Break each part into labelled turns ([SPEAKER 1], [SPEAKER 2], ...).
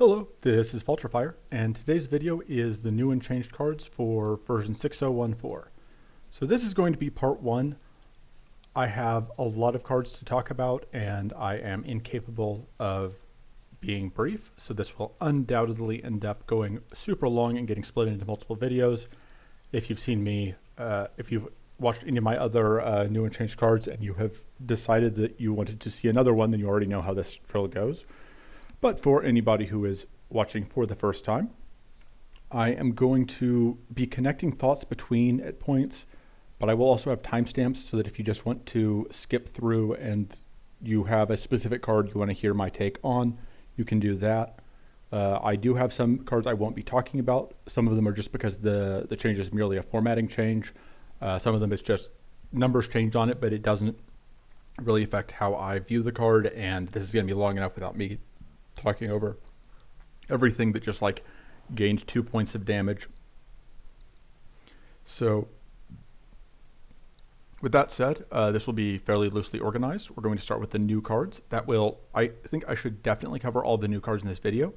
[SPEAKER 1] Hello, this is Vulturefire, and today's video is the new and changed cards for version 6014. So this is going to be part one. I have a lot of cards to talk about, and I am incapable of being brief, so this will undoubtedly end up going super long and getting split into multiple videos. If you've seen me, if you've watched any of my other new and changed cards and you have decided that you wanted to see another one, then you already know how this drill goes. But for anybody who is watching for the first time, I am going to be connecting thoughts between at points, but I will also have timestamps so that if you just want to skip through and you have a specific card you want to hear my take on, you can do that. I do have some cards I won't be talking about. Some of them are just because the change is merely a formatting change. Some of them is just numbers changed on it, but it doesn't really affect how I view the card, and this is going to be long enough without me talking over everything that just like gained 2 points of damage. So with that said, this will be fairly loosely organized. We're going to start with the new cards. I think I should definitely cover all the new cards in this video,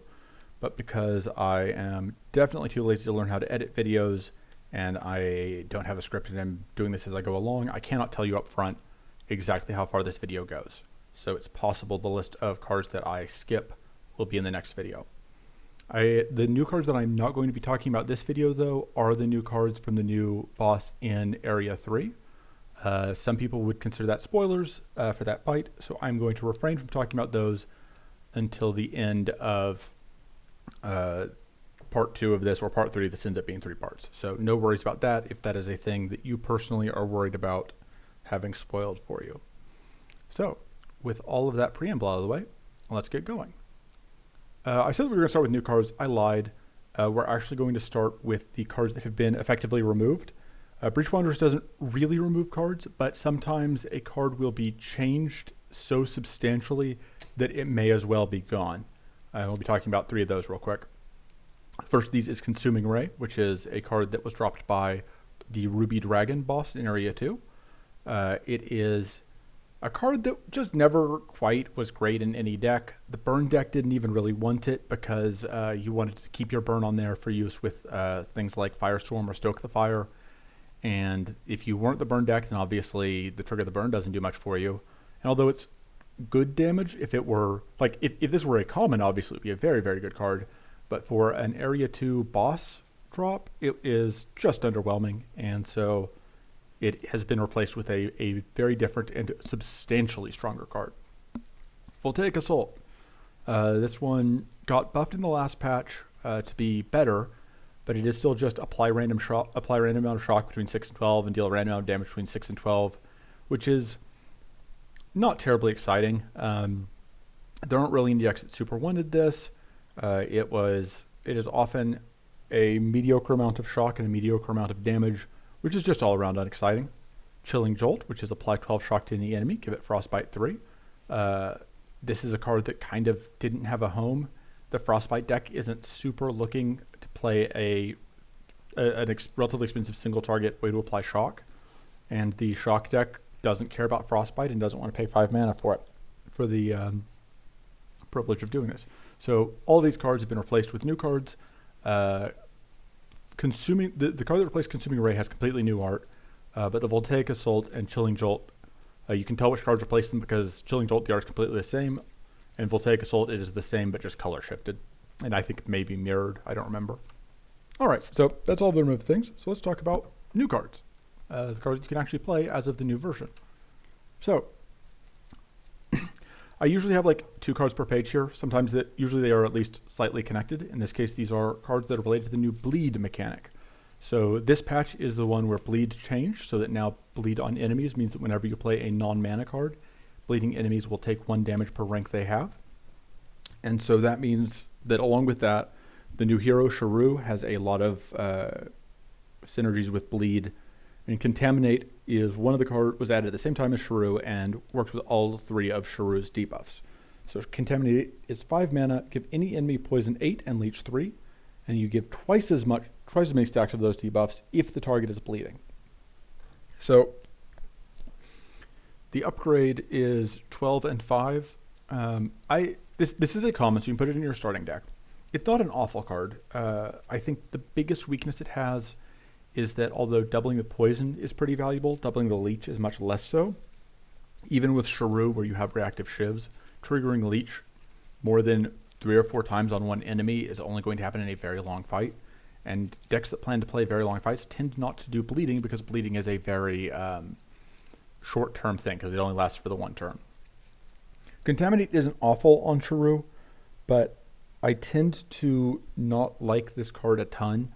[SPEAKER 1] but because I am definitely too lazy to learn how to edit videos and I don't have a script and I'm doing this as I go along, I cannot tell you up front exactly how far this video goes. So it's possible the list of cards that I skip will be in the next video. The new cards that I'm not going to be talking about this video though are the new cards from the new boss in Area 3. Some people would consider that spoilers for that fight, so I'm going to refrain from talking about those until the end of part 2 of this, or part 3. This ends up being 3 parts. So no worries about that if that is a thing that you personally are worried about having spoiled for you. So with all of that preamble out of the way, let's get going. I said that we were going to start with new cards. I lied. We're actually going to start with the cards that have been effectively removed. Breach Wanderers doesn't really remove cards, but sometimes a card will be changed so substantially that it may as well be gone. We'll be talking about 3 of those real quick. First of these is Consuming Ray, which is a card that was dropped by the Ruby Dragon boss in Area 2. It is a card that just never quite was great in any deck. The burn deck didn't even really want it because you wanted to keep your burn on there for use with things like Firestorm or Stoke the Fire. And if you weren't the burn deck, then obviously the Trigger the Burn doesn't do much for you. And although it's good damage, if it were, like, if this were a common, obviously it would be a very, very good card. But for an Area 2 boss drop, it is just underwhelming. And so it has been replaced with a very different and substantially stronger card. Voltaic Assault. This one got buffed in the last patch to be better, but it is still just apply random amount of shock between 6 and 12 and deal a random amount of damage between 6 and 12, which is not terribly exciting. There aren't really any decks that super wanted this. It is often a mediocre amount of shock and a mediocre amount of damage, which is just all around unexciting. Chilling Jolt, which is apply 12 shock to any enemy, give it Frostbite 3. This is a card that kind of didn't have a home. The Frostbite deck isn't super looking to play a relatively expensive single target way to apply shock. And the shock deck doesn't care about Frostbite and doesn't want to pay 5 mana for it, for the privilege of doing this. So all these cards have been replaced with new cards. The card that replaced Consuming Ray has completely new art, but the Voltaic Assault and Chilling Jolt, you can tell which cards replaced them because Chilling Jolt, the art is completely the same, and Voltaic Assault, it is the same but just color shifted, and I think maybe mirrored, I don't remember. Alright, so that's all the removed things, so let's talk about new cards. The cards you can actually play as of the new version. So, I usually have like 2 cards per page here. Usually they are at least slightly connected. In this case, these are cards that are related to the new bleed mechanic. So this patch is the one where bleed changed, so that now bleed on enemies means that whenever you play a non-mana card, bleeding enemies will take 1 damage per rank they have. And so that means that along with that, the new hero Shrew has a lot of synergies with bleed. And Contaminate is one of the cards was added at the same time as Shrew and works with all 3 of Shrew's debuffs. So Contaminate is 5 mana, give any enemy poison 8 and leech 3, and you give twice as many stacks of those debuffs if the target is bleeding. So the upgrade is 12 and 5. This is a common, so you can put it in your starting deck. It's not an awful card. I think the biggest weakness it has is that although doubling the poison is pretty valuable, doubling the leech is much less so. Even with Shrew, where you have reactive shivs, triggering leech more than 3 or 4 times on one enemy is only going to happen in a very long fight. And decks that plan to play very long fights tend not to do bleeding because bleeding is a very short-term thing because it only lasts for the one turn. Contaminate isn't awful on Shrew, but I tend to not like this card a ton.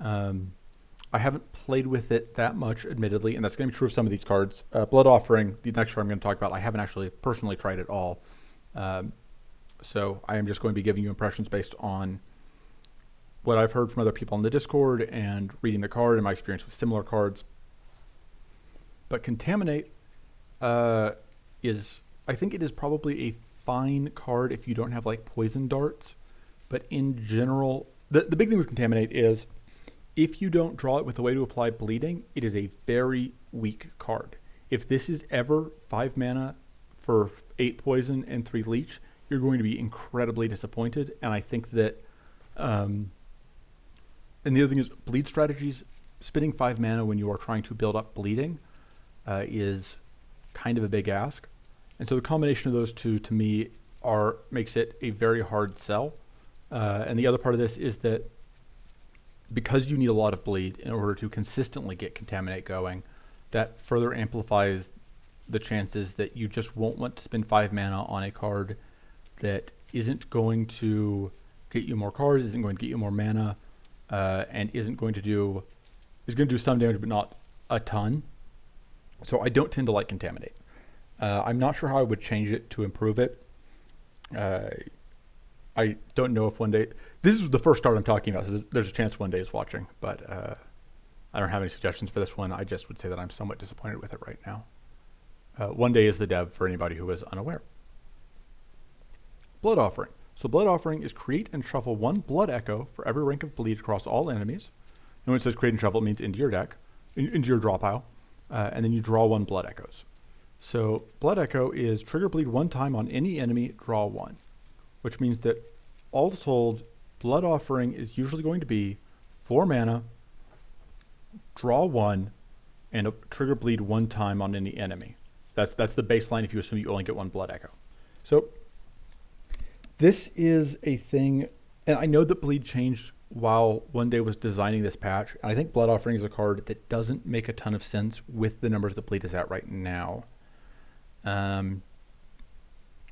[SPEAKER 1] I haven't played with it that much, admittedly, and that's going to be true of some of these cards. Blood Offering, the next card I'm going to talk about, I haven't actually personally tried at all. So I am just going to be giving you impressions based on what I've heard from other people on the Discord and reading the card and my experience with similar cards. But Contaminate is, I think it is probably a fine card if you don't have like poison darts. But in general, the big thing with Contaminate is if you don't draw it with a way to apply bleeding, it is a very weak card. If this is ever 5 mana for 8 poison and 3 leech, you're going to be incredibly disappointed. And I think that, and the other thing is bleed strategies, spending 5 mana when you are trying to build up bleeding is kind of a big ask. And so the combination of those two to me makes it a very hard sell. And the other part of this is that because you need a lot of bleed in order to consistently get Contaminate going, that further amplifies the chances that you just won't want to spend 5 mana on a card that isn't going to get you more cards, isn't going to get you more mana, and is going to do some damage but not a ton. So I don't tend to like Contaminate. I'm not sure how I would change it to improve it. I don't know if one day... This is the first card I'm talking about, so there's a chance one day is watching, but I don't have any suggestions for this one. I just would say that I'm somewhat disappointed with it right now. One day is the dev for anybody who is unaware. Blood Offering. So Blood Offering is create and shuffle 1 Blood Echo for every rank of bleed across all enemies. And when it says create and shuffle, it means into your deck, into your draw pile, and then you draw 1 Blood Echoes. So Blood Echo is trigger bleed 1 time on any enemy, draw 1. Which means that all told, Blood Offering is usually going to be 4 mana, draw 1, and trigger bleed 1 time on any enemy. That's the baseline if you assume you only get 1 Blood Echo. So this is a thing, and I know that bleed changed while One Day was designing this patch, and I think Blood Offering is a card that doesn't make a ton of sense with the numbers that bleed is at right now.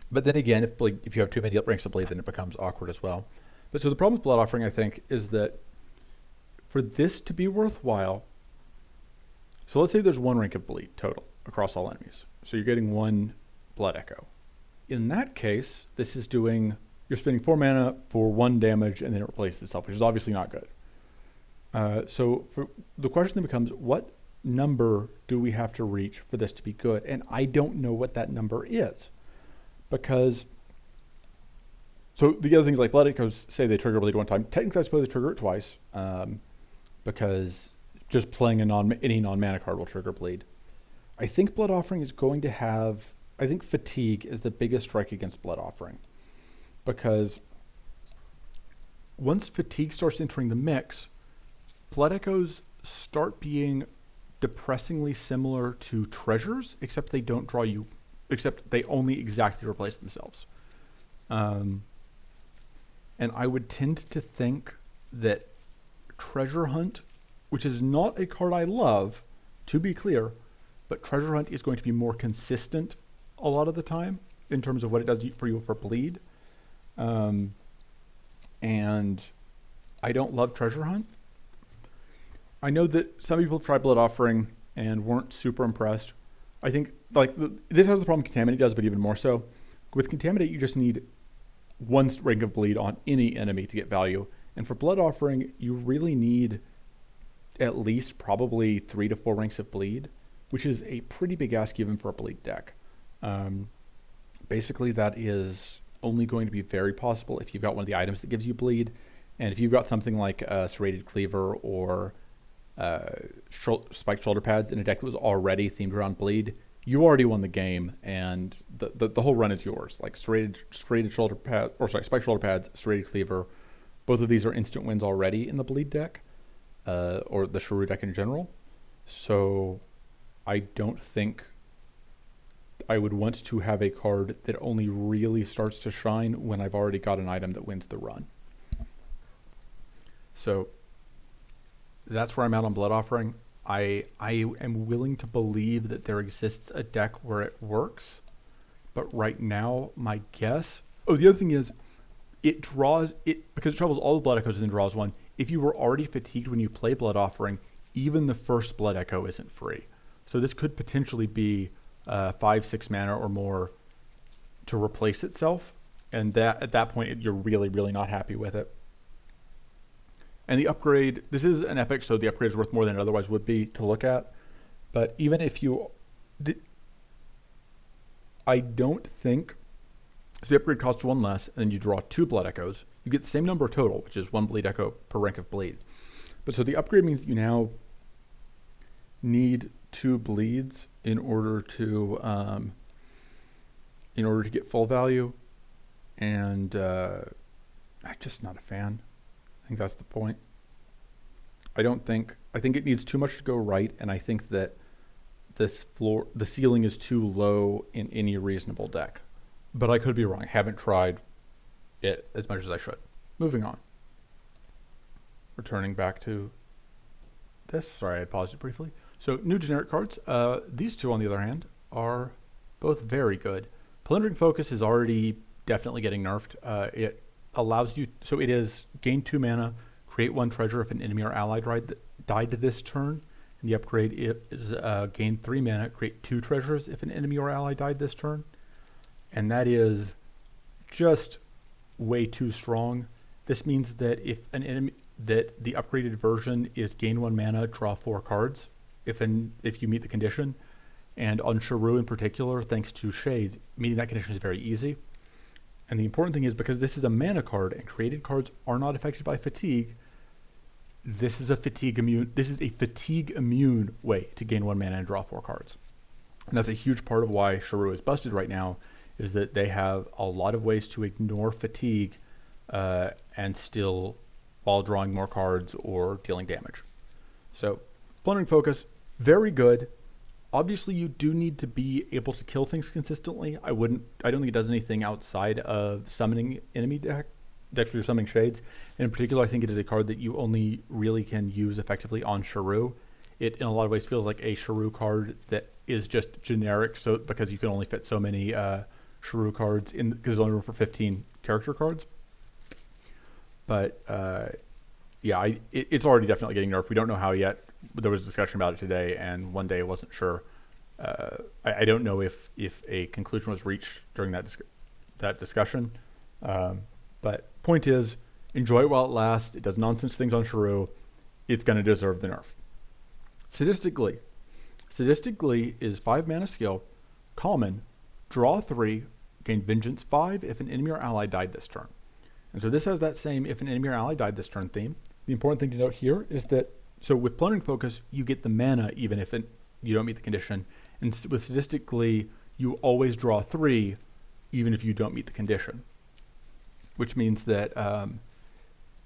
[SPEAKER 1] But then again, if you have too many ranks of bleed, then it becomes awkward as well. But so the problem with Blood Offering, I think, is that for this to be worthwhile, so let's say there's 1 rank of bleed total across all enemies. So you're getting 1 Blood Echo. In that case, this is you're spending 4 mana for 1 damage and then it replaces itself, which is obviously not good. So the question then becomes, what number do we have to reach for this to be good? And I don't know what that number is. Because, so the other things like Blood Echoes say they trigger bleed 1 time. Technically, I suppose they trigger it twice, because just playing any non-mana card will trigger bleed. I think Blood Offering is going to have, I think Fatigue is the biggest strike against Blood Offering. Because once Fatigue starts entering the mix, Blood Echoes start being depressingly similar to Treasures, except they don't draw you, except they only exactly replace themselves. And I would tend to think that Treasure Hunt, which is not a card I love, to be clear, but Treasure Hunt is going to be more consistent a lot of the time in terms of what it does for you for bleed. And I don't love Treasure Hunt. I know that some people tried Blood Offering and weren't super impressed. I think this has the problem Contaminate does, but even more so. With Contaminate, you just need 1 rank of bleed on any enemy to get value. And for Blood Offering, you really need at least probably 3 to 4 ranks of bleed, which is a pretty big ask even for a bleed deck. Basically, that is only going to be very possible if you've got one of the items that gives you bleed. And if you've got something like a Serrated Cleaver or spiked shoulder pads in a deck that was already themed around bleed, you already won the game, and the whole run is yours. Like spiked shoulder pads, Serrated Cleaver, Both of these are instant wins already in the bleed deck, or the Shrew deck in general. So I don't think I would want to have a card that only really starts to shine when I've already got an item that wins the run. So that's where I'm at on Blood Offering. I am willing to believe that there exists a deck where it works, but right now my guess... Oh, the other thing is, it draws it because it travels all the Blood Echoes and then draws one. If you were already fatigued when you play Blood Offering, even the first Blood Echo isn't free. So this could potentially be 5-6 mana or more to replace itself, and that at that point you're really not happy with it. And the upgrade, this is an epic, so the upgrade is worth more than it otherwise would be to look at. But even if you... I don't think... So the upgrade costs 1 less, and then you draw 2 Blood Echoes. You get the same number total, which is 1 Bleed Echo per rank of Bleed. But so the upgrade means that you now need 2 bleeds in order to get full value. And I'm just not a fan. I think that's the point. I think it needs too much to go right, and I think that the ceiling is too low in any reasonable deck. But I could be wrong. I haven't tried it as much as I should. Moving on. Returning back to this. Sorry, I paused it briefly. So new generic cards. These two, on the other hand, are both very good. Plundering Focus is already definitely getting nerfed. It allows you, so it is gain 2 mana, create 1 treasure if an enemy or ally died this turn. And the upgrade is gain 3 mana, create 2 treasures if an enemy or ally died this turn. And that is just way too strong. This means that if an enemy, that the upgraded version is gain 1 mana, draw 4 cards if you meet the condition. And on Shrew in particular, thanks to Shades, meeting that condition is very easy. And the important thing is, because this is a mana card and created cards are not affected by fatigue, this is a fatigue immune way to gain 1 mana and draw 4 cards. And that's a huge part of why Shrew is busted right now, is that they have a lot of ways to ignore fatigue and still while drawing more cards or dealing damage. So Plundering Focus, very good. Obviously, you do need to be able to kill things consistently. I don't think it does anything outside of summoning enemy decks where you're summoning Shades. And in particular, I think it is a card that you only really can use effectively on Shrew. It, in a lot of ways, feels like a Shrew card that is just generic, so because you can only fit so many Shrew cards in, because there's only room for 15 character cards. But yeah, it's already definitely getting nerfed. We don't know how yet. There was discussion about it today, and one day I wasn't sure. I don't know if a conclusion was reached during that discussion. But point is, enjoy it while it lasts. It does nonsense things on Shrew. It's going to deserve the nerf. Sadistic Glee. Sadistic Glee is 5 mana skill, common, draw 3, gain Vengeance 5 if an enemy or ally died this turn. And so this has that same if an enemy or ally died this turn theme. The important thing to note here is that, so with Plundering Focus, you get the mana even if you don't meet the condition. And with Sadistic Glee, you always draw 3 even if you don't meet the condition. Which means that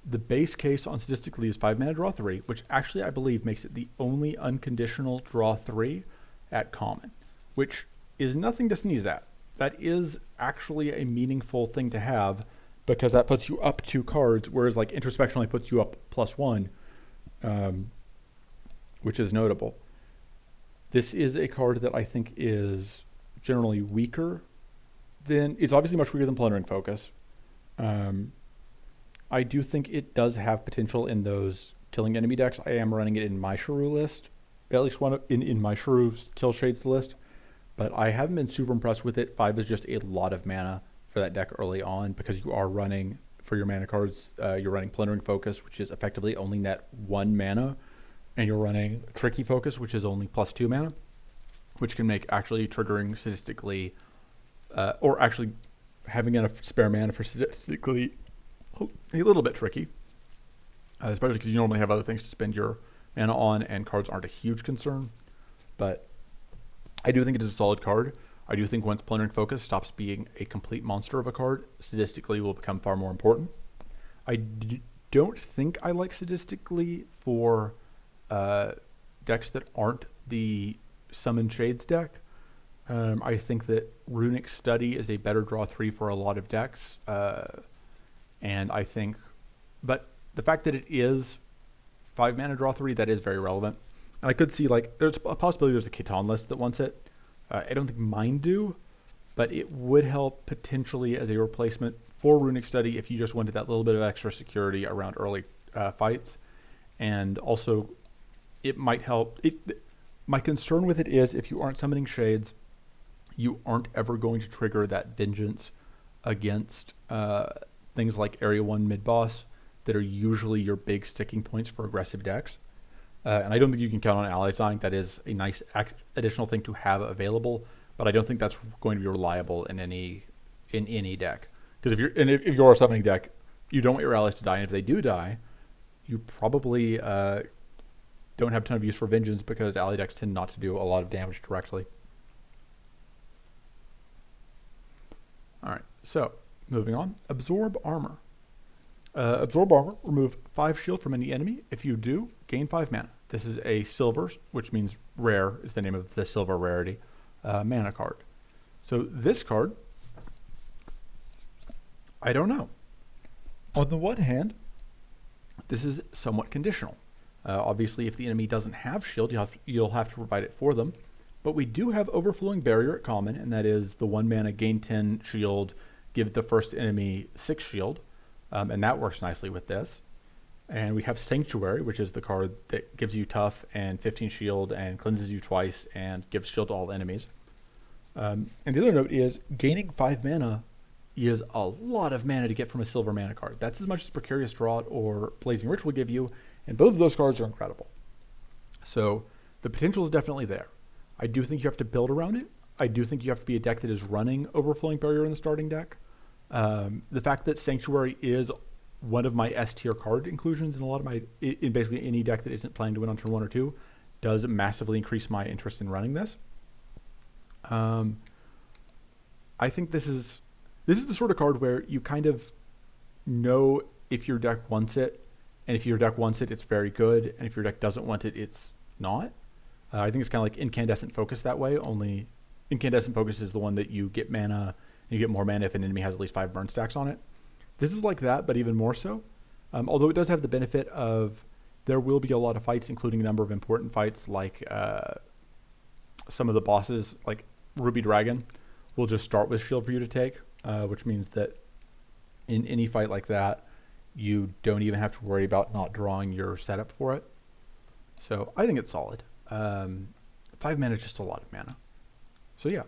[SPEAKER 1] the base case on Sadistic Glee is 5 mana draw 3, which actually I believe makes it the only unconditional draw 3 at common, which is nothing to sneeze at. That is actually a meaningful thing to have, because that puts you up 2 cards, whereas like Introspection only puts you up +1, which is notable. This is a card that I think is generally weaker than, it's obviously much weaker than Plundering Focus. I do think it does have potential in those killing enemy decks. I am running it in my Shrew list, at least one in my Shrew Kill Shades list, but I haven't been super impressed with it. 5 is just a lot of mana for that deck early on, because you are running, for your mana cards, you're running Plundering Focus, which is effectively only net 1 mana, and you're running Tricky Focus, which is only +2 mana, which can make actually triggering Sadistically, or actually having enough spare mana for Sadistically a little bit tricky, especially because you normally have other things to spend your mana on, and cards aren't a huge concern. But I do think it is a solid card. I do think once Plundering Focus stops being a complete monster of a card, Sadistically will become far more important. I don't think I like Sadistically for decks that aren't the Summon Shades deck. I think that Runic Study is a better draw 3 for a lot of decks. And I think, but the fact that it is 5 mana draw 3, that is very relevant. And I could see, like, there's a possibility there's a Catan list that wants it. I don't think mine do, but it would help potentially as a replacement for Runic Study if you just wanted that little bit of extra security around early fights. And also, it might help. My concern with it is if you aren't summoning Shades, you aren't ever going to trigger that Vengeance against things like Area 1 mid-boss that are usually your big sticking points for aggressive decks. And I don't think you can count on Allies dying. That is a nice additional thing to have available, but I don't think that's going to be reliable in any deck. Because if you're a summoning deck, you don't want your allies to die, and if they do die, you probably don't have a ton of use for Vengeance because ally decks tend not to do a lot of damage directly. All right, so moving on. Absorb Armor. Absorb Armor, remove 5 shield from any enemy. If you do, gain 5 mana. This is a silver, which means rare is the name of the silver rarity, mana card. So this card, I don't know. On the one hand, this is somewhat conditional. Obviously, if the enemy doesn't have shield, you'll have to provide it for them. But we do have Overflowing Barrier at common, and that is the 1 mana gain 10 shield, give the first enemy 6 shield. And that works nicely with this. And we have Sanctuary, which is the card that gives you tough and 15 shield and cleanses you twice and gives shield to all enemies. And the other note is gaining 5 mana is a lot of mana to get from a silver mana card. That's as much as Precarious Draught or Blazing Rich will give you, and both of those cards are incredible. So the potential is definitely there. I do think you have to build around it. I do think you have to be a deck that is running Overflowing Barrier in the starting deck. The fact that Sanctuary is one of my S tier card inclusions in a lot of in basically any deck that isn't planning to win on turn 1 or 2 does massively increase my interest in running this. I think this is the sort of card where you kind of know if your deck wants it, and if your deck wants it, it's very good, and if your deck doesn't want it, it's not. I think it's kind of like Incandescent Focus that way, only Incandescent Focus is the one that you get mana, and you get more mana if an enemy has at least 5 burn stacks on it. This is like that, but even more so. Although it does have the benefit of there will be a lot of fights, including a number of important fights, like some of the bosses, like Ruby Dragon, will just start with shield for you to take, which means that in any fight like that, you don't even have to worry about not drawing your setup for it. So I think it's solid. 5 mana is just a lot of mana. So yeah,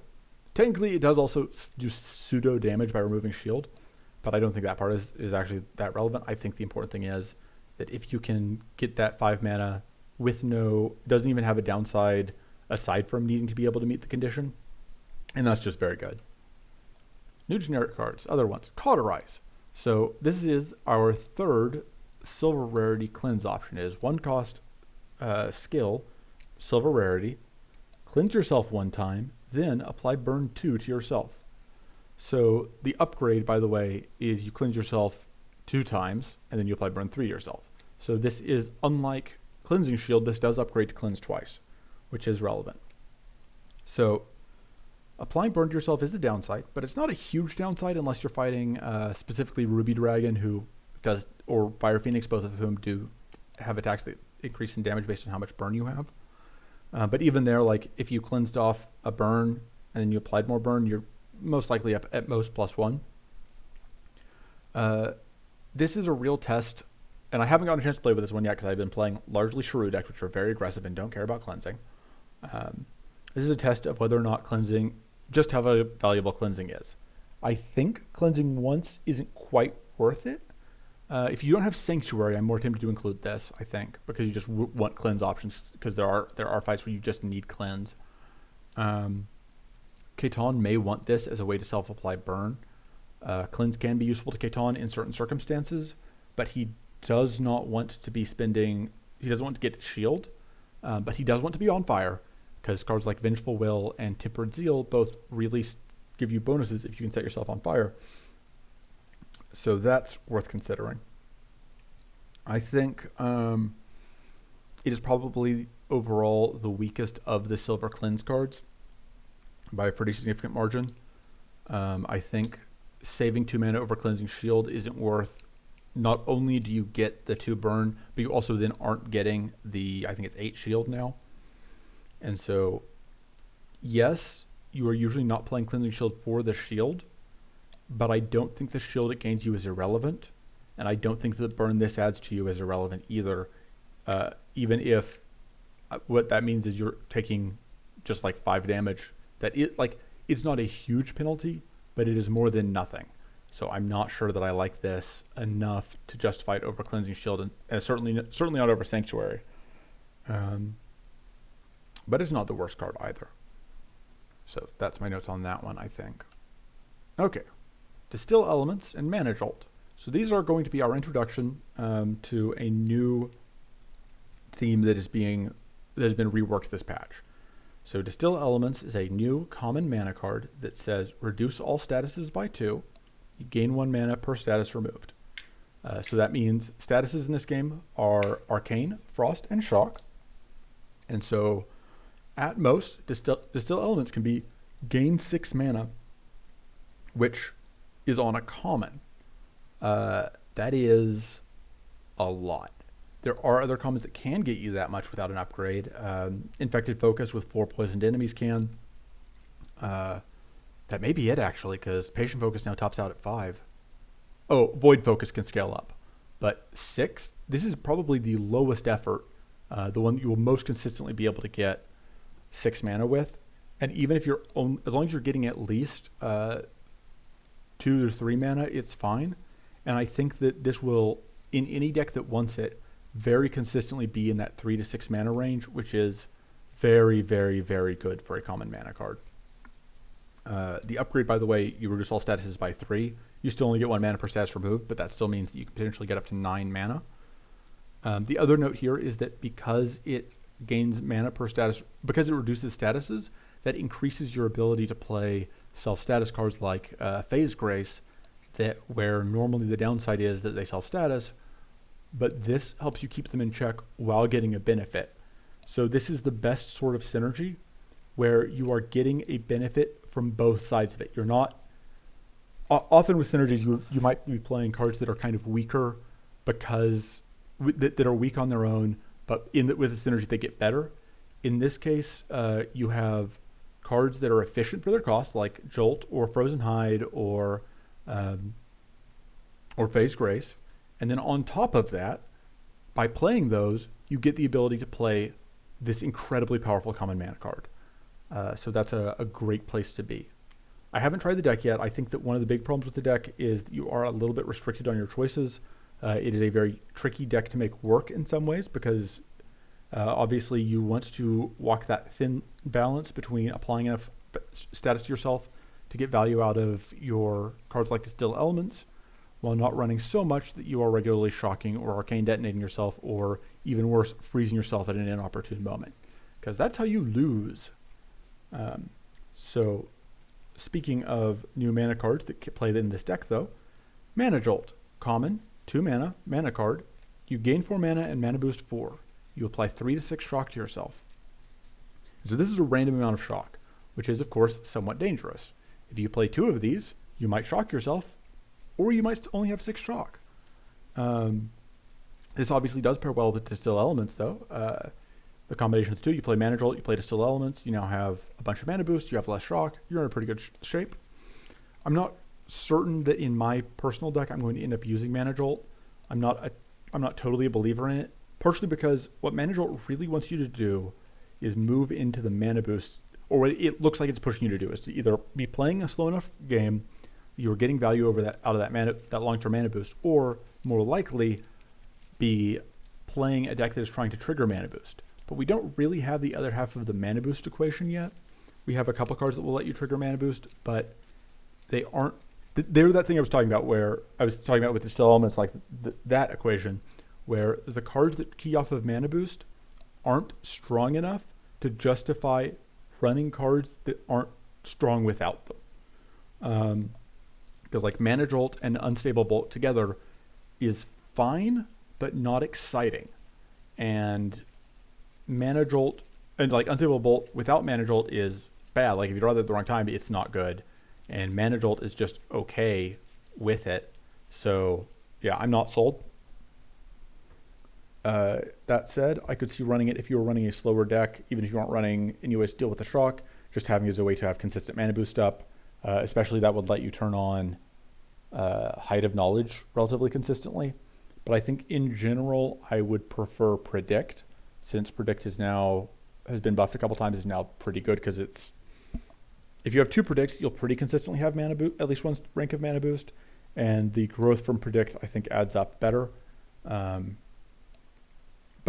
[SPEAKER 1] technically it does also do pseudo damage by removing shield, but I don't think that part is actually that relevant. I think the important thing is that if you can get that 5 mana with doesn't even have a downside aside from needing to be able to meet the condition, and that's just very good. New generic cards, other ones. Cauterize. So this is our third silver rarity cleanse option. It is 1 cost skill, silver rarity, cleanse yourself 1 time, then apply burn 2 to yourself. So the upgrade, by the way, is you cleanse yourself 2 times, and then you apply burn 3 to yourself. So this is, unlike Cleansing Shield, this does upgrade to cleanse twice, which is relevant. So applying burn to yourself is the downside, but it's not a huge downside unless you're fighting specifically Ruby Dragon, who does, or Fire Phoenix, both of whom do have attacks that increase in damage based on how much burn you have. But even there, like if you cleansed off a burn and then you applied more burn, you're most likely up at most +1. This is a real test, and I haven't gotten a chance to play with this one yet because I've been playing largely Shrew decks, which are very aggressive and don't care about cleansing. This is a test of whether or not cleansing, just how valuable cleansing is. I think cleansing once isn't quite worth it. If you don't have Sanctuary, I'm more tempted to include this, I think, because you just want cleanse options, because there are fights where you just need cleanse. Catan may want this as a way to self-apply burn. Cleanse can be useful to Catan in certain circumstances, but he does not want to be spending, he doesn't want to get shield, but he does want to be on fire, because cards like Vengeful Will and Tempered Zeal both really give you bonuses if you can set yourself on fire. So that's worth considering. I think it is probably overall the weakest of the Silver Cleanse cards by a pretty significant margin. I think saving 2 mana over Cleansing Shield isn't worth. Not only do you get the 2 burn, but you also then aren't getting the, I think it's 8 shield now. And so, yes, you are usually not playing Cleansing Shield for the shield, but I don't think the shield it gains you is irrelevant, and I don't think the burn this adds to you is irrelevant either. Even if what that means is you're taking just like 5 damage, that it's not a huge penalty, but it is more than nothing. So I'm not sure that I like this enough to justify it over Cleansing Shield, and certainly not over Sanctuary. But it's not the worst card either. So that's my notes on that one, I think. Okay, Distill Elements and Mana Jolt. So these are going to be our introduction to a new theme that has been reworked this patch. So Distill Elements is a new common mana card that says reduce all statuses by 2. You gain 1 mana per status removed. So that means statuses in this game are Arcane, Frost, and Shock. And so at most, Distill Elements can be gain 6 mana, which is on a common. That is a lot. There are other commons that can get you that much without an upgrade. Infected Focus with 4 poisoned enemies can. That may be it, actually, because Patient Focus now tops out at 5. Oh, Void Focus can scale up. But 6, this is probably the lowest effort, the one that you will most consistently be able to get 6 mana with. And even if as long as you're getting at least 2 or 3 mana, it's fine. And I think that this will, in any deck that wants it, very consistently be in that 3 to 6 mana range, which is very, very, very good for a common mana card. The upgrade, by the way, you reduce all statuses by 3. You still only get 1 mana per status removed, but that still means that you can potentially get up to 9 mana. The other note here is that because it gains mana per status, because it reduces statuses, that increases your ability to play self-status cards like Phase Grace, where normally the downside is that they self-status, but this helps you keep them in check while getting a benefit. So this is the best sort of synergy where you are getting a benefit from both sides of it. You're not, often with synergies, you might be playing cards that are kind of weaker because, that are weak on their own, but with the synergy they get better. In this case, you have cards that are efficient for their cost, like Jolt or Frozen Hide or Phase Grace. And then on top of that, by playing those, you get the ability to play this incredibly powerful common mana card. So that's a great place to be. I haven't tried the deck yet. I think that one of the big problems with the deck is that you are a little bit restricted on your choices. It is a very tricky deck to make work in some ways because obviously you want to walk that thin balance between applying enough status to yourself to get value out of your cards like Distill Elements, while not running so much that you are regularly shocking or arcane detonating yourself, or even worse, freezing yourself at an inopportune moment. Because that's how you lose. So, speaking of new mana cards that play in this deck, though, Mana Jolt, common, 2 mana, mana card. You gain 4 mana and mana boost 4. You apply 3 to 6 shock to yourself. So this is a random amount of shock, which is, of course, somewhat dangerous. If you play 2 of these, you might shock yourself, or you might only have 6 shock. This obviously does pair well with Distill Elements, though. The combination of the two, you play Mana Jolt, you play Distill Elements, you now have a bunch of mana boost, you have less shock, you're in a pretty good shape. I'm not certain that in my personal deck I'm going to end up using Mana Jolt. I'm not totally a believer in it, partially because what Mana Jolt really wants you to do is move into the mana boost, or what it looks like it's pushing you to do is to either be playing a slow enough game you're getting value out of that long-term mana boost, or more likely be playing a deck that is trying to trigger mana boost. But we don't really have the other half of the mana boost equation yet. We have a couple cards that will let you trigger mana boost, but they aren't. They're that thing I was talking about, where I was talking about with Distill Elements, like that equation, where the cards that key off of mana boost aren't strong enough to justify running cards that aren't strong without them. Because like Mana Jolt and Unstable Bolt together is fine, but not exciting. And Mana Jolt, and like Unstable Bolt without Mana Jolt is bad. Like if you draw that at the wrong time, it's not good. And Mana Jolt is just okay with it. So yeah, I'm not sold. That said, I could see running it if you were running a slower deck, even if you aren't running anyways Deal with the Shock, just having it as a way to have consistent mana boost up. Especially that would let you turn on Height of Knowledge relatively consistently. But I think in general, I would prefer Predict, since Predict has been buffed a couple times, is now pretty good because it's, if you have 2 Predicts, you'll pretty consistently have mana boost, at least 1 rank of mana boost, and the growth from Predict I think adds up better. But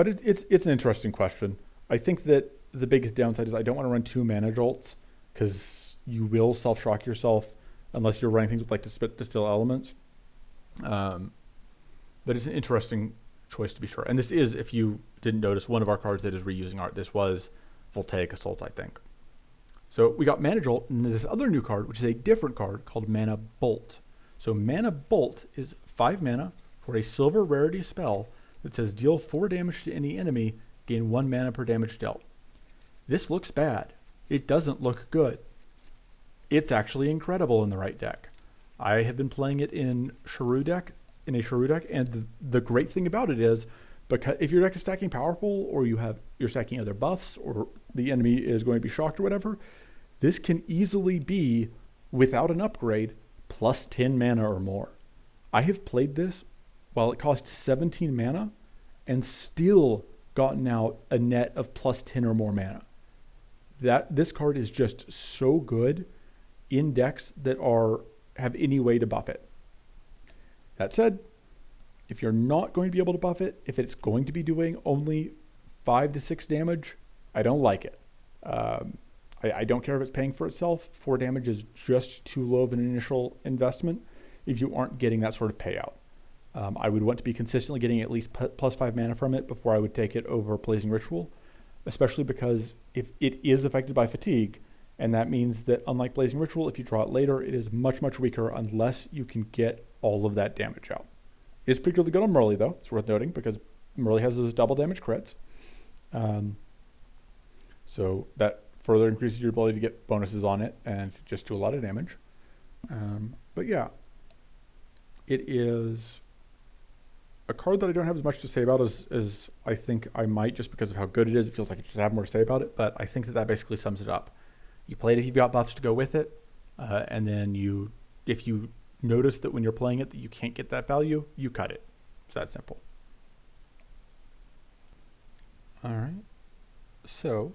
[SPEAKER 1] it's an interesting question. I think that the biggest downside is I don't want to run 2 Mana Jolts because you will self-shock yourself unless you're running things with like Distill Elements. But it's an interesting choice to be sure. And this is, if you didn't notice, one of our cards that is reusing art. This was Voltaic Assault, I think. So we got Mana Jolt, and this other new card, which is a different card called Mana Bolt. So Mana Bolt is 5 mana for a silver rarity spell that says deal 4 damage to any enemy, gain 1 mana per damage dealt. This looks bad. It doesn't look good. It's actually incredible in the right deck. I have been playing it in a Shrew deck, and the great thing about it is, because if your deck is stacking powerful, or you're stacking other buffs, or the enemy is going to be shocked or whatever, this can easily be, without an upgrade, plus 10 mana or more. I have played this while it cost 17 mana and still gotten out a net of plus 10 or more mana. This card is just so good in decks that have any way to buff it. That said, if you're not going to be able to buff it, if it's going to be doing only 5 to 6 damage, I don't like it. I don't care if it's paying for itself. 4 damage is just too low of an initial investment if you aren't getting that sort of payout. I would want to be consistently getting at least plus 5 mana from it before I would take it over Blazing Ritual, especially because if it is affected by fatigue, and that means that unlike Blazing Ritual, if you draw it later, it is much, much weaker unless you can get all of that damage out. It's particularly good on Merle, though. It's worth noting because Merle has those double damage crits. So that further increases your ability to get bonuses on it and just do a lot of damage. But yeah, it is a card that I don't have as much to say about as I think I might, just because of how good it is. It feels like I should have more to say about it, but I think that basically sums it up. You play it if you've got buffs to go with it, and then if you notice that when you're playing it that you can't get that value, you cut it. It's that simple. All right. So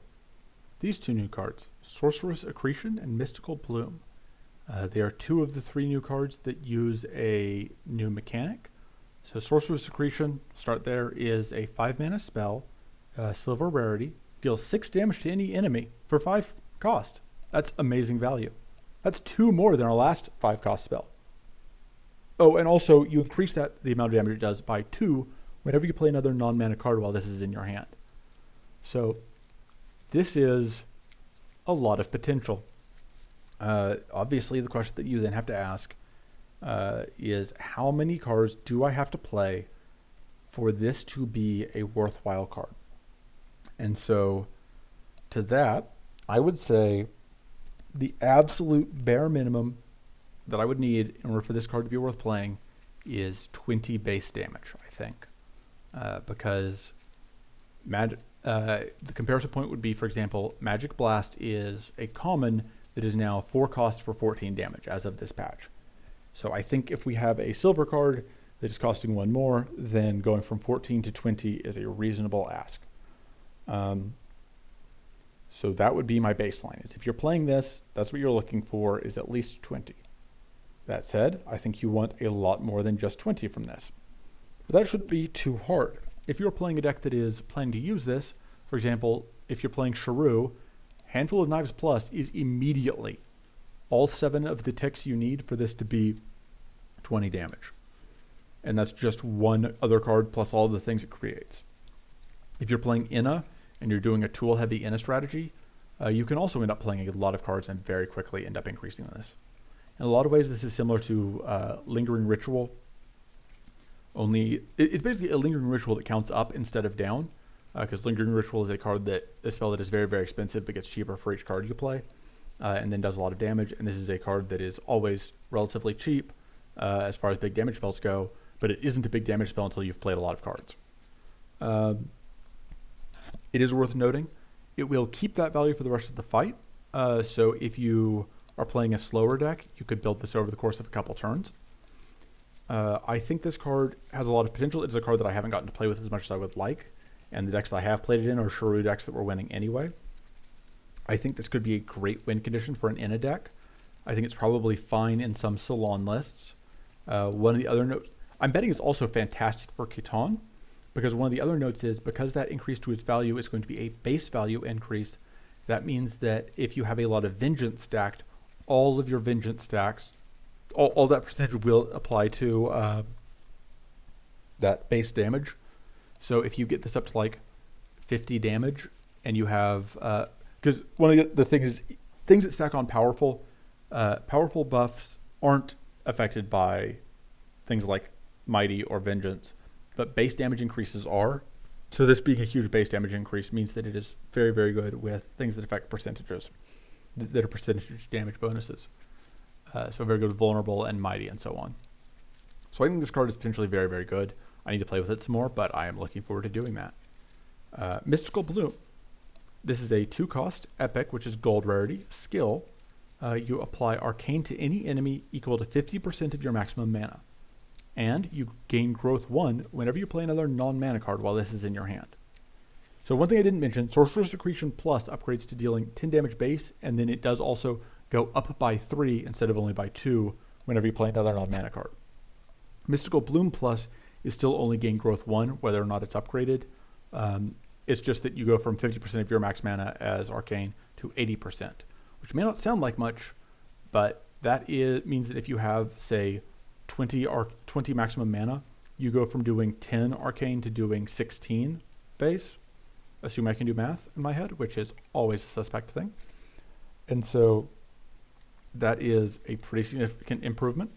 [SPEAKER 1] these 2 new cards, Sorcerous Accretion and Mystical Bloom. They are 2 of the 3 new cards that use a new mechanic. So Sorcerous Accretion, start there, is a 5 mana spell, silver rarity, deals 6 damage to any enemy for 5 cost. That's amazing value. That's 2 more than our last 5 cost spell. Oh, and also you increase the amount of damage it does by 2 whenever you play another non-mana card while this is in your hand. So this is a lot of potential. Obviously, the question that you then have to ask is how many cards do I have to play for this to be a worthwhile card? And so to that, I would say the absolute bare minimum that I would need in order for this card to be worth playing is 20 base damage, I think. Because the comparison point would be, for example, Magic Blast is a common that is now 4 cost for 14 damage as of this patch. So I think if we have a silver card that is costing 1 more, then going from 14 to 20 is a reasonable ask. So that would be my baseline. Is if you're playing this, that's what you're looking for, is at least 20. That said, I think you want a lot more than just 20 from this. But that shouldn't be too hard. If you're playing a deck that is planning to use this, for example, if you're playing Shrew, Handful of Knives Plus is immediately all 7 of the ticks you need for this to be 20 damage. And that's just 1 other card plus all the things it creates. If you're playing Inna and you're doing a tool-heavy Inna strategy, you can also end up playing a lot of cards and very quickly end up increasing this. In a lot of ways, this is similar to Lingering Ritual, It's basically a Lingering Ritual that counts up instead of down, because Lingering Ritual is a spell that is very, very expensive but gets cheaper for each card you play, and then does a lot of damage. And this is a card that is always relatively cheap as far as big damage spells go, but it isn't a big damage spell until you've played a lot of cards. It is worth noting, it will keep that value for the rest of the fight. So if you are playing a slower deck, you could build this over the course of a couple turns. I think this card has a lot of potential. It's a card that I haven't gotten to play with as much as I would like, and the decks that I have played it in are Shrew decks that were winning anyway. I think this could be a great win condition for an Inna deck. I think it's probably fine in some Salon lists. One of the other notes, I'm betting it's also fantastic for Khitan, because one of the other notes is, because that increase to its value is going to be a base value increase, that means that if you have a lot of Vengeance stacked, all of your Vengeance stacks, all that percentage will apply to that base damage. So if you get this up to like 50 damage, and you have, because one of the things that stack on powerful buffs aren't affected by things like Mighty or Vengeance, but base damage increases are. So this being a huge base damage increase means that it is very, very good with things that affect percentages, that are percentage damage bonuses. So very good with Vulnerable and Mighty and so on. So I think this card is potentially very, very good. I need to play with it some more, but I am looking forward to doing that. Mystical Bloom. This is a 2-cost epic, which is gold rarity. Skill. You apply Arcane to any enemy equal to 50% of your maximum mana. And you gain growth 1 whenever you play another non-mana card while this is in your hand. So one thing I didn't mention, Sorcerous Accretion Plus upgrades to dealing 10 damage base, and then it does also go up by 3 instead of only by 2 whenever you play another non-mana card. Mystical Bloom Plus is still only gain growth 1, whether or not it's upgraded. It's just that you go from 50% of your max mana as Arcane to 80%, which may not sound like much, but that means that if you have, say, 20 maximum mana, you go from doing 10 Arcane to doing 16 base. Assume I can do math in my head, which is always a suspect thing. And so that is a pretty significant improvement.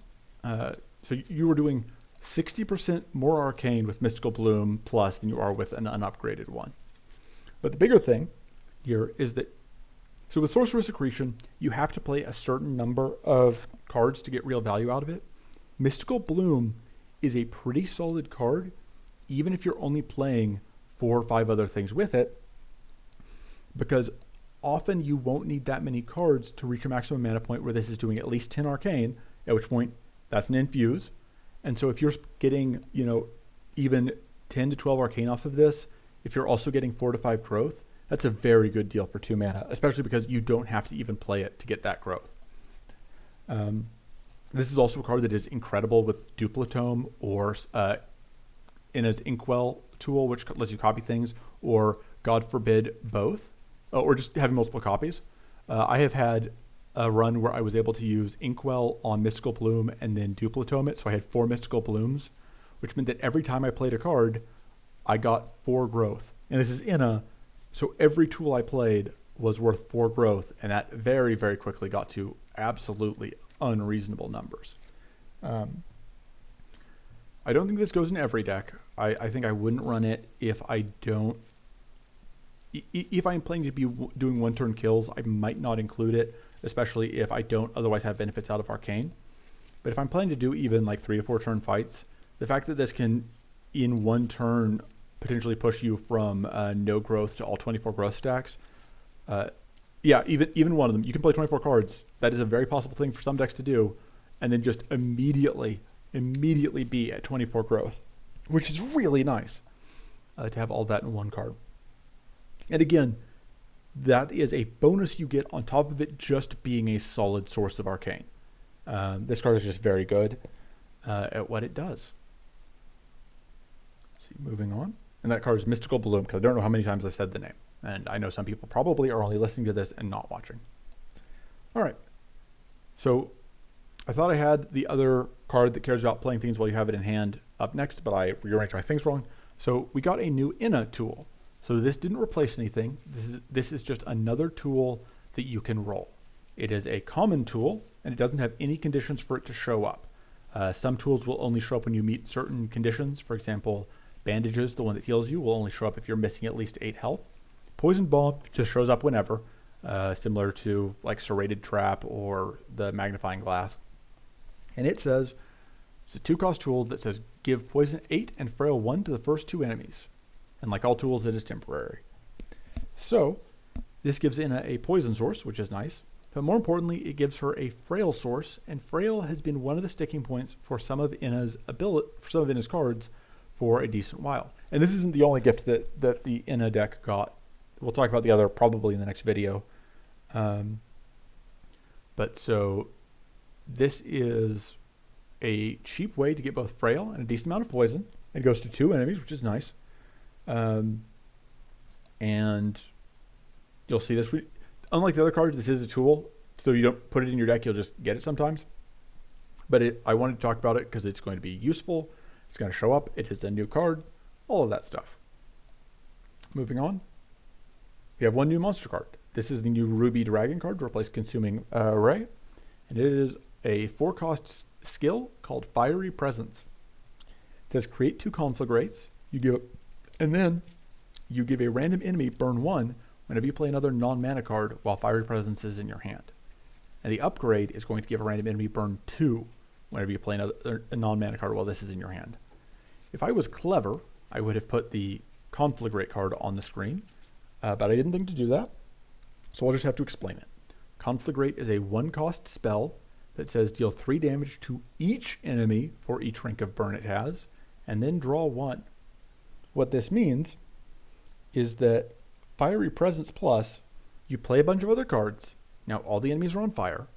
[SPEAKER 1] So you were doing 60% more Arcane with Mystical Bloom Plus than you are with an unupgraded one. But the bigger thing here is that, so with Sorcerous Accretion, you have to play a certain number of cards to get real value out of it. Mystical Bloom is a pretty solid card, even if you're only playing 4 or 5 other things with it, because often you won't need that many cards to reach a maximum mana point where this is doing at least 10 Arcane, at which point that's an infuse. And so if you're getting, even 10 to 12 Arcane off of this, if you're also getting 4 to 5 growth, that's a very good deal for 2 mana, especially because you don't have to even play it to get that growth. This is also a card that is incredible with Duplicitome or Inna's Inkwell tool, which lets you copy things, or God forbid both, or just having multiple copies. I have had a run where I was able to use Inkwell on Mystical Bloom and then Duplicitome it, so I had 4 Mystical Blooms, which meant that every time I played a card, I got 4 growth. And this is Inna, so every tool I played was worth 4 growth, and that very, very quickly got to absolutely unreasonable numbers. I don't think this goes in every deck. I think I wouldn't run it if I don't. If I'm planning to be doing 1-turn kills, I might not include it, especially if I don't otherwise have benefits out of Arcane. But if I'm planning to do even like 3 to 4 turn fights, the fact that this can, in 1 turn, potentially push you from no growth to all 24 growth stacks. Yeah, even one of them, you can play 24 cards. That is a very possible thing for some decks to do, and then just immediately be at 24 growth, which is really nice to have all that in 1 card. And again, that is a bonus you get on top of it just being a solid source of Arcane. This card is just very good at what it does. Let's see, moving on. And that card is Mystical Bloom, because I don't know how many times I said the name. And I know some people probably are only listening to this and not watching. All right. So I thought I had the other card that cares about playing things while you have it in hand up next, but I rearranged my things wrong. So we got a new Inna tool. So this didn't replace anything. This is just another tool that you can roll. It is a common tool, and it doesn't have any conditions for it to show up. Some tools will only show up when you meet certain conditions. For example, bandages, the one that heals you, will only show up if you're missing at least 8 health. Poison bomb just shows up whenever, similar to like serrated trap or the magnifying glass. And it says it's a 2-cost tool that says give poison 8 and frail 1 to the first 2 enemies. And like all tools, it is temporary. So this gives Inna a poison source, which is nice. But more importantly, it gives her a frail source, and frail has been one of the sticking points for some of Inna's cards for a decent while. And this isn't the only gift that the Inna deck got. We'll talk about the other probably in the next video. But so this is a cheap way to get both frail and a decent amount of poison. It goes to 2 enemies, which is nice. And you'll see this. Unlike the other cards, this is a tool, so you don't put it in your deck, you'll just get it sometimes. But I wanted to talk about it because it's going to be useful. It's going to show up. It is a new card, all of that stuff. Moving on. We have one new monster card. This is the new Ruby Dragon card to replace Consuming Ray. And it is a 4-cost skill called Fiery Presence. It says create 2 conflagrates. And then you give a random enemy burn 1 whenever you play another non-mana card while Fiery Presence is in your hand. And the upgrade is going to give a random enemy burn 2 whenever you play a non-mana card while this is in your hand. If I was clever, I would have put the Conflagrate card on the screen, but I didn't think to do that, so I'll just have to explain it. Conflagrate is a 1-cost spell that says deal 3 damage to each enemy for each rank of burn it has, and then draw 1. What this means is that Fiery Presence Plus, you play a bunch of other cards. Now all the enemies are on fire.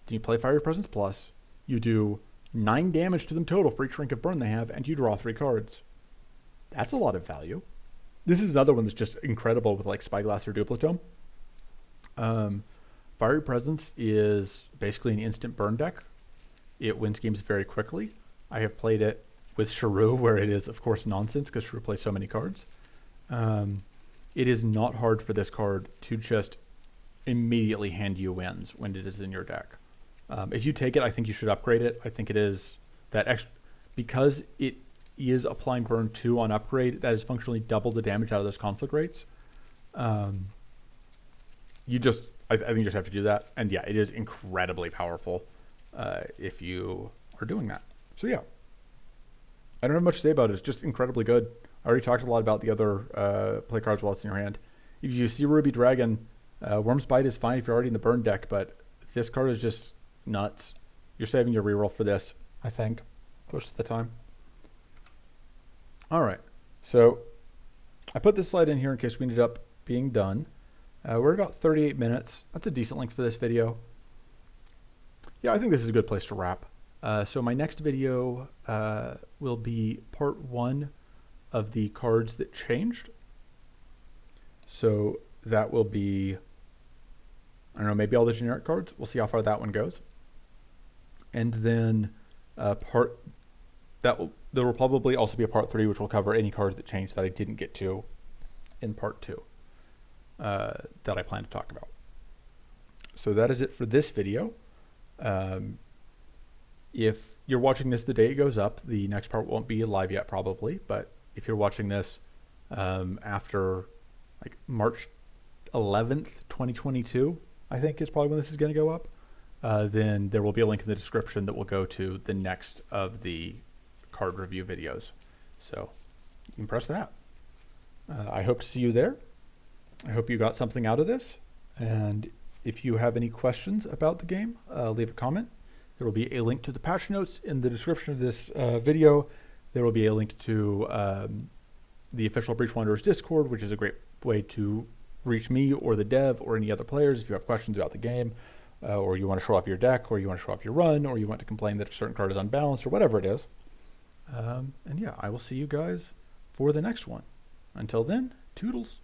[SPEAKER 1] Then you play Fiery Presence Plus. You do 9 damage to them total for each rank of burn they have, and you draw 3 cards. That's a lot of value. This is another one that's just incredible with like Spyglass or Duplicitome. Fiery Presence is basically an instant burn deck. It wins games very quickly. I have played it with Shrew, where it is, of course, nonsense because Shrew plays so many cards. It is not hard for this card to just immediately hand you wins when it is in your deck. If you take it, I think you should upgrade it. I think it is that extra, because it is applying burn 2 on upgrade, that is functionally double the damage out of those conflict rates. I think you just have to do that. And yeah, it is incredibly powerful if you are doing that. So yeah, I don't have much to say about it. It's just incredibly good. I already talked a lot about the other play cards while it's in your hand. If you see Ruby Dragon, Worm's Bite is fine if you're already in the burn deck, but this card is just nuts. You're saving your reroll for this, I think, most of the time. All right, so I put this slide in here in case we ended up being done. We're at about 38 minutes. That's a decent length for this video. Yeah, I think this is a good place to wrap. So my next video will be part 1 of the cards that changed. So that will be, I don't know, maybe all the generic cards. We'll see how far that one goes. And then there will probably also be a part 3, which will cover any cards that changed that I didn't get to in part 2 that I plan to talk about. So that is it for this video. If you're watching this the day it goes up, the next part won't be live yet probably, but if you're watching this after like March 11th, 2022, I think is probably when this is going to go up, then there will be a link in the description that will go to the next of the card review videos. So you can press that. I hope to see you there. I hope you got something out of this. And if you have any questions about the game, leave a comment. There will be a link to the patch notes in the description of this video. There will be a link to the official Breach Wanderers Discord, which is a great way to reach me or the dev or any other players if you have questions about the game, or you want to show off your deck, or you want to show off your run, or you want to complain that a certain card is unbalanced, or whatever it is. And yeah, I will see you guys for the next one. Until then, toodles.